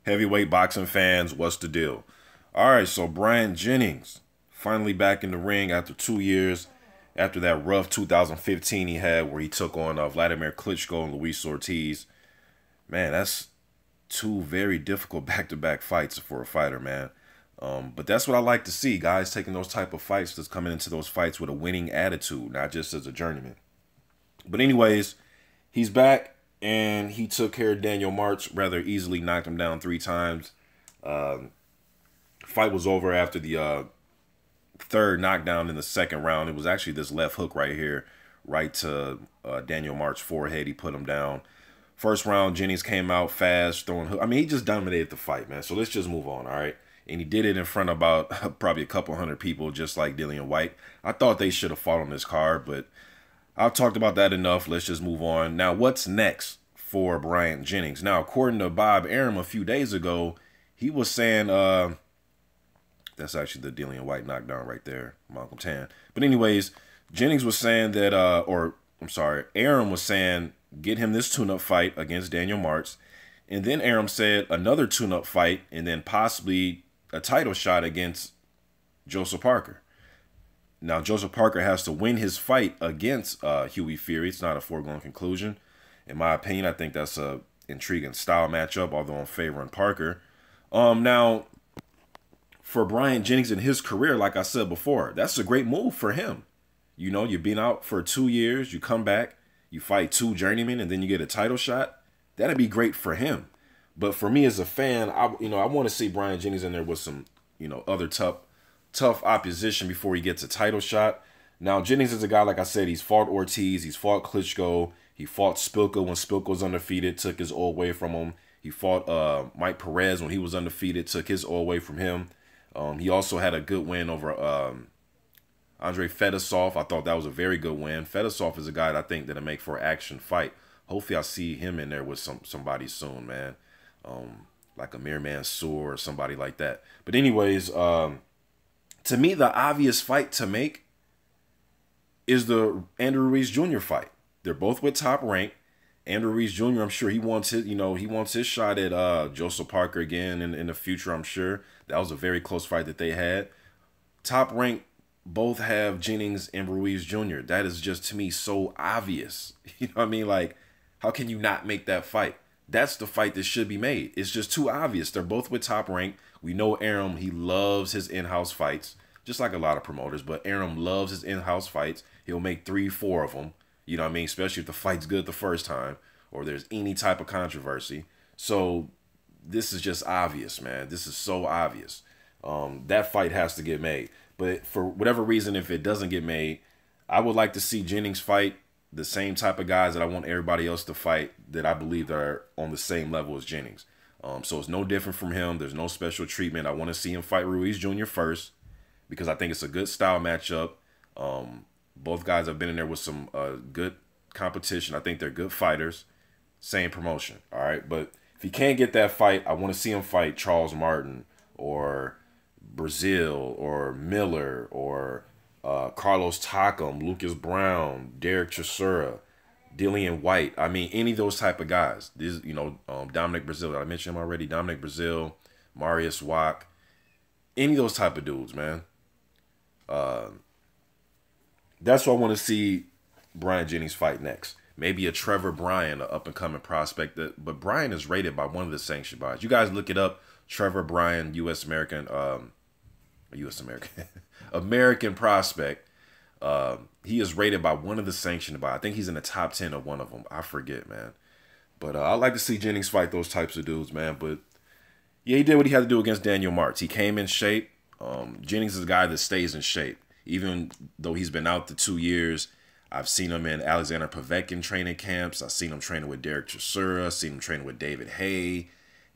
Heavyweight boxing fans, what's the deal? All right, so Bryant Jennings finally back in the ring after 2 years, after that rough 2015 he had where he took on Vladimir Klitschko and Luis Ortiz. Man, that's two very difficult back-to-back fights for a fighter, man. But that's what I like to see, guys taking those type of fights, that's coming into those fights with a winning attitude, not just as a journeyman. But anyways, he's back, and he took care of Daniel Martz rather easily, knocked him down 3 times. Fight was over after the third knockdown in the second round. It was actually this left hook right here, right to Daniel Martz's forehead. He put him down. First round, Jennings came out fast, throwing hook. I mean, he just dominated the fight, man. So let's just move on, all right? And he did it in front of about probably a couple hundred people, just like Dillian White. I thought they should have fought on this card, but I've talked about that enough. Let's just move on. Now, what's next for Bryant Jennings? Now, according to Bob Arum a few days ago, he was saying, that's actually the Dillian White knockdown right there, Malcolm Tan. But anyways, Jennings was saying that, Arum was saying, get him this tune-up fight against Daniel Martz. And then Arum said another tune-up fight and then possibly a title shot against Joseph Parker. Now, Joseph Parker has to win his fight against Hughie Fury. It's not a foregone conclusion. In my opinion, I think that's a intriguing style matchup, although I'm favoring Parker. Now, for Bryant Jennings in his career, like I said before, that's a great move for him. You know, you've been out for 2 years, you come back, you fight 2 journeymen, and then you get a title shot. That'd be great for him. But for me as a fan, I want to see Bryant Jennings in there with some, other tough opposition before he gets a title shot. Now, Jennings is a guy, like I said, he's fought Ortiz, he's fought Klitschko, he fought Spilka when Spilka was undefeated, took his oil away from him. He fought Mike Perez when he was undefeated, took his oil away from him. He also had a good win over Andre Fedosov. I thought that was a very good win. Fedosov is a guy that I think that'll make for an action fight. Hopefully I see him in there with somebody soon, man. Like Amir Mansour or somebody like that. But anyways, to me, the obvious fight to make is the Andrew Ruiz Jr. fight. They're both with Top Rank. Andrew Ruiz Jr., I'm sure he wants his shot at Joseph Parker again in the future, I'm sure. That was a very close fight that they had. Top Rank both have Jennings and Ruiz Jr. That is just, to me, so obvious. You know what I mean? Like, how can you not make that fight? That's the fight that should be made. It's just too obvious. They're both with Top Rank. We know Arum, he loves his in-house fights, just like a lot of promoters, but Arum loves his in-house fights. He'll make 3, 4 of them. You know what I mean? Especially if the fight's good the first time or there's any type of controversy. So this is just obvious, man. This is so obvious. That fight has to get made. But for whatever reason, if it doesn't get made, I would like to see Jennings fight the same type of guys that I want everybody else to fight that I believe are on the same level as Jennings. So it's no different from him. There's no special treatment. I want to see him fight Ruiz Jr. first because I think it's a good style matchup. Both guys have been in there with some good competition. I think they're good fighters. Same promotion, all right? But if he can't get that fight, I want to see him fight Charles Martin or Brazil or Miller or Carlos Takam, Lucas Brown, Derek Chisora, Dillian White. I mean, any of those type of guys. This, Dominic Brazil. Did I mention him already? Dominic Brazil, Marius Wack. Any of those type of dudes, man. That's what I want to see Bryant Jennings fight next. Maybe a Trevor Bryan, an up-and-coming prospect. But Bryan is rated by one of the sanctioned bodies. You guys look it up. Trevor Bryan, American American prospect. He is rated by one of the sanctioned bodies. I think he's in the top 10 of one of them. I forget, man. But I'd like to see Jennings fight those types of dudes, man. But yeah, he did what he had to do against Daniel Martz. He came in shape. Jennings is a guy that stays in shape. Even though he's been out the 2 years, I've seen him in Alexander Povetkin training camps. I've seen him training with Derek Chisora. I've seen him training with David Hay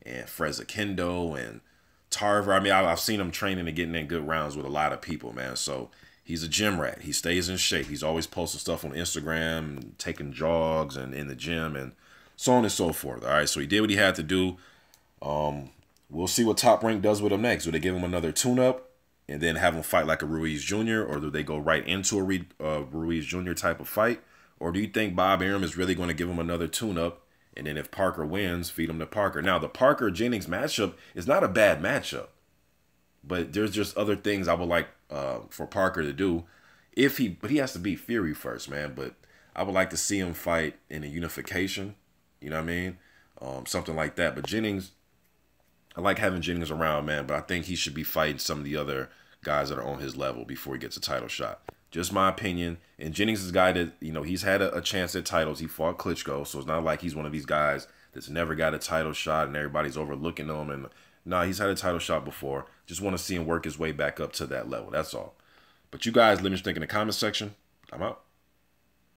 and Freza Kendo and Tarver. I mean, I've seen him training and getting in good rounds with a lot of people, man. So he's a gym rat. He stays in shape. He's always posting stuff on Instagram, taking jogs and in the gym and so on and so forth. All right, so he did what he had to do. We'll see what Top Rank does with him next. Do they give him another tune-up and then have him fight like a Ruiz Jr., or do they go right into a Ruiz Jr. type of fight? Or do you think Bob Arum is really going to give him another tune-up And then if Parker wins, feed him to Parker. Now, the Parker-Jennings matchup is not a bad matchup. But there's just other things I would like for Parker to do. But he has to beat Fury first, man. But I would like to see him fight in a unification. You know what I mean? Something like that. But Jennings, I like having Jennings around, man. But I think he should be fighting some of the other guys that are on his level before he gets a title shot. Just my opinion. And Jennings is a guy that, you know, he's had a chance at titles. He fought Klitschko. So it's not like he's one of these guys that's never got a title shot and everybody's overlooking him. And no, he's had a title shot before. Just want to see him work his way back up to that level. That's all. But you guys, let me know what you think in the comment section. I'm out.